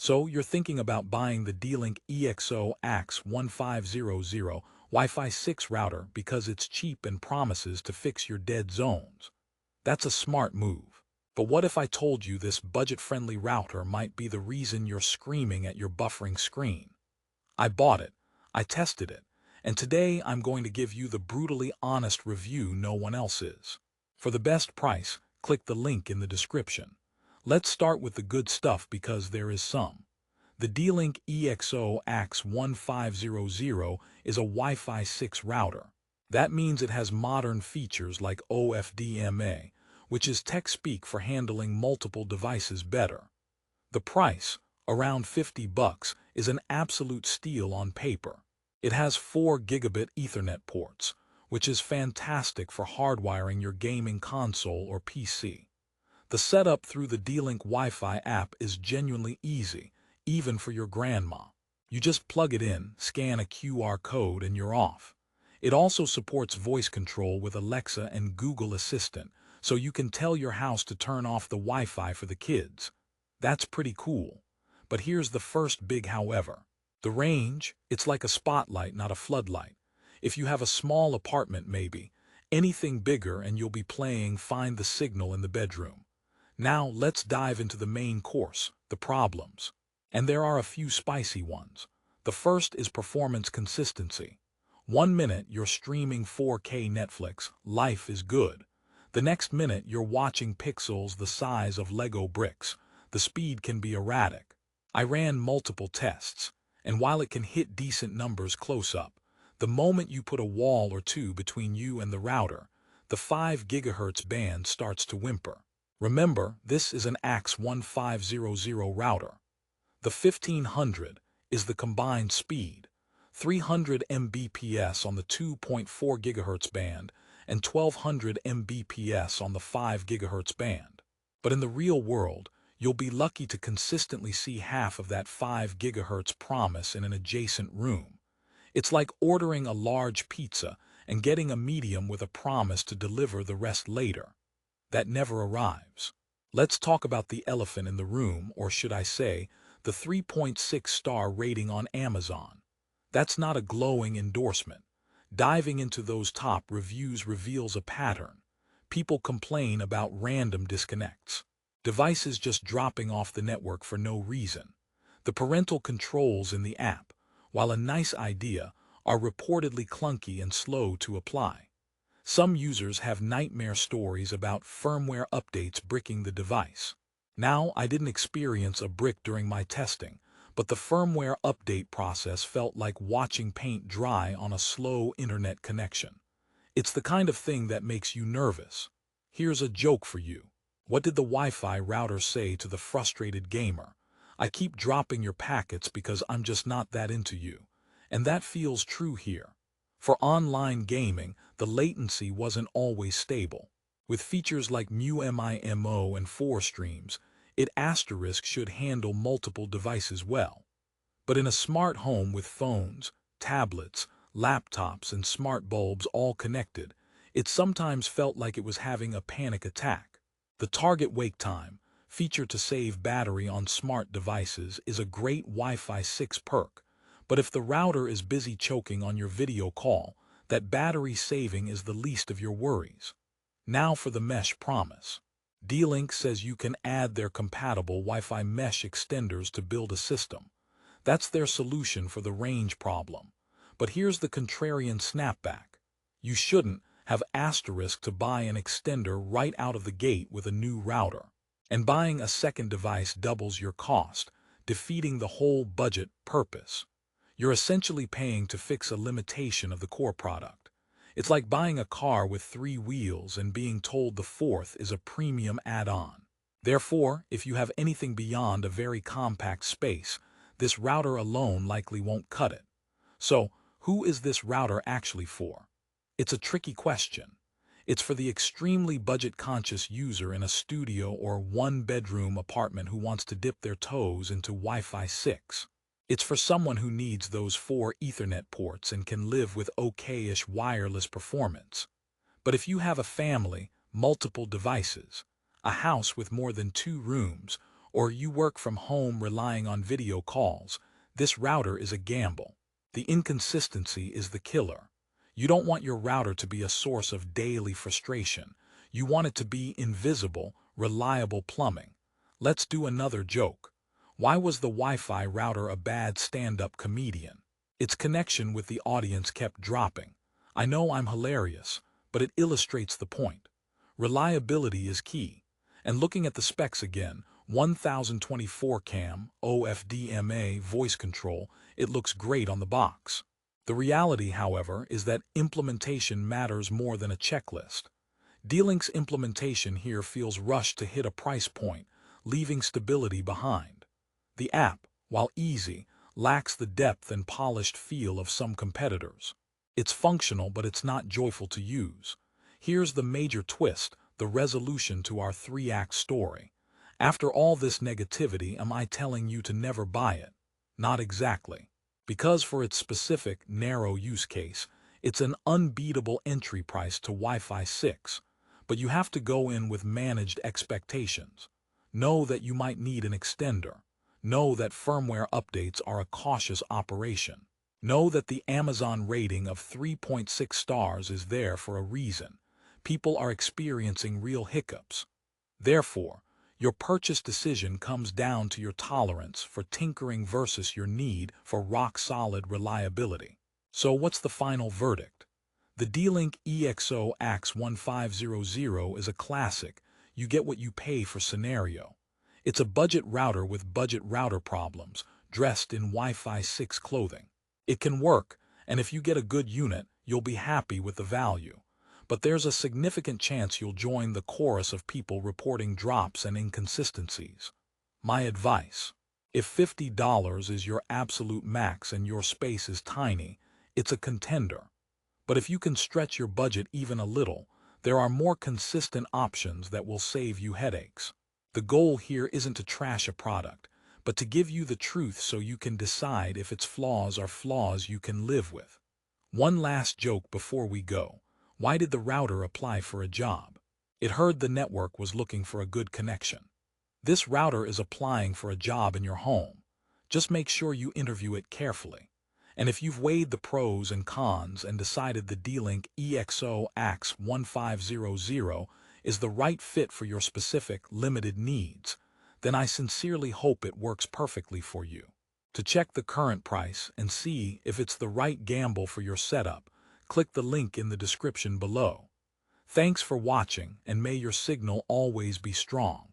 So you're thinking about buying the D-Link EXO AX1500 Wi-Fi 6 router because it's cheap and promises to fix your dead zones. That's a smart move. But what if I told you this budget-friendly router might be the reason you're screaming at your buffering screen? I bought it, I tested it, and today I'm going to give you the brutally honest review no one else is. For the best price, click the link in the description. Let's start with the good stuff because there is some. The D-Link EXO AX1500 is a Wi-Fi 6 router. That means it has modern features like OFDMA, which is tech speak for handling multiple devices better. The price, around $50, is an absolute steal on paper. It has 4 gigabit Ethernet ports, which is fantastic for hardwiring your gaming console or PC. The setup through the D-Link Wi-Fi app is genuinely easy, even for your grandma. You just plug it in, scan a QR code, and you're off. It also supports voice control with Alexa and Google Assistant, so you can tell your house to turn off the Wi-Fi for the kids. That's pretty cool. But here's the first big however. The range, it's like a spotlight, not a floodlight. If you have a small apartment maybe, anything bigger and you'll be playing Find the Signal in the bedroom. Now let's dive into the main course, the problems. And there are a few spicy ones. The first is performance consistency. 1 minute you're streaming 4K Netflix, life is good. The next minute you're watching pixels the size of Lego bricks. The speed can be erratic. I ran multiple tests, and while it can hit decent numbers close up, the moment you put a wall or two between you and the router, the 5 GHz band starts to whimper. Remember, this is an AX1500 router. The 1500 is the combined speed, 300 Mbps on the 2.4 GHz band and 1200 Mbps on the 5 GHz band. But in the real world, you'll be lucky to consistently see half of that 5 GHz promise in an adjacent room. It's like ordering a large pizza and getting a medium with a promise to deliver the rest later. That never arrives. Let's talk about the elephant in the room, or should I say, the 3.6-star rating on Amazon. That's not a glowing endorsement. Diving into those top reviews reveals a pattern. People complain about random disconnects. Devices just dropping off the network for no reason. The parental controls in the app, while a nice idea, are reportedly clunky and slow to apply. Some users have nightmare stories about firmware updates bricking the device. Now, I didn't experience a brick during my testing, but the firmware update process felt like watching paint dry on a slow internet connection. It's the kind of thing that makes you nervous. Here's a joke for you. What did the Wi-Fi router say to the frustrated gamer? I keep dropping your packets because I'm just not that into you. And that feels true here. For online gaming, the latency wasn't always stable. With features like MU-MIMO and 4 streams, it should handle multiple devices well. But in a smart home with phones, tablets, laptops, and smart bulbs all connected, it sometimes felt like it was having a panic attack. The target wake time, feature to save battery on smart devices, is a great Wi-Fi 6 perk. But if the router is busy choking on your video call, that battery saving is the least of your worries. Now for the mesh promise. D-Link says you can add their compatible Wi-Fi mesh extenders to build a system. That's their solution for the range problem. But here's the contrarian snapback. You shouldn't have to buy an extender right out of the gate with a new router. And buying a second device doubles your cost, defeating the whole budget purpose. You're essentially paying to fix a limitation of the core product. It's like buying a car with 3 wheels and being told the 4th is a premium add-on. Therefore, if you have anything beyond a very compact space, this router alone likely won't cut it. So, who is this router actually for? It's a tricky question. It's for the extremely budget-conscious user in a studio or 1-bedroom apartment who wants to dip their toes into Wi-Fi 6. It's for someone who needs those 4 Ethernet ports and can live with okay-ish wireless performance. But if you have a family, multiple devices, a house with more than 2 rooms, or you work from home relying on video calls, this router is a gamble. The inconsistency is the killer. You don't want your router to be a source of daily frustration. You want it to be invisible, reliable plumbing. Let's do another joke. Why was the Wi-Fi router a bad stand-up comedian? Its connection with the audience kept dropping. I know I'm hilarious, but it illustrates the point. Reliability is key. And looking at the specs again, 1024 cam, OFDMA voice control, it looks great on the box. The reality, however, is that implementation matters more than a checklist. D-Link's implementation here feels rushed to hit a price point, leaving stability behind. The app, while easy, lacks the depth and polished feel of some competitors. It's functional, but it's not joyful to use. Here's the major twist, the resolution to our three-act story. After all this negativity, am I telling you to never buy it? Not exactly. Because for its specific, narrow use case, it's an unbeatable entry price to Wi-Fi 6. But you have to go in with managed expectations. Know that you might need an extender. Know that firmware updates are a cautious operation. Know that the Amazon rating of 3.6 stars is there for a reason. People are experiencing real hiccups. Therefore, your purchase decision comes down to your tolerance for tinkering versus your need for rock-solid reliability. So what's the final verdict? The D-Link EXO AX1500 is a classic. You get what you pay for scenario. It's a budget router with budget router problems, dressed in Wi-Fi 6 clothing. It can work, and if you get a good unit, you'll be happy with the value. But there's a significant chance you'll join the chorus of people reporting drops and inconsistencies. My advice: if $50 is your absolute max and your space is tiny, it's a contender. But if you can stretch your budget even a little, there are more consistent options that will save you headaches. The goal here isn't to trash a product, but to give you the truth so you can decide if its flaws are flaws you can live with. One last joke before we go. Why did the router apply for a job? It heard the network was looking for a good connection. This router is applying for a job in your home. Just make sure you interview it carefully. And if you've weighed the pros and cons and decided the D-Link EXO AX1500 is the right fit for your specific, limited needs, then I sincerely hope it works perfectly for you. To check the current price and see if it's the right gamble for your setup, click the link in the description below. Thanks for watching, and may your signal always be strong.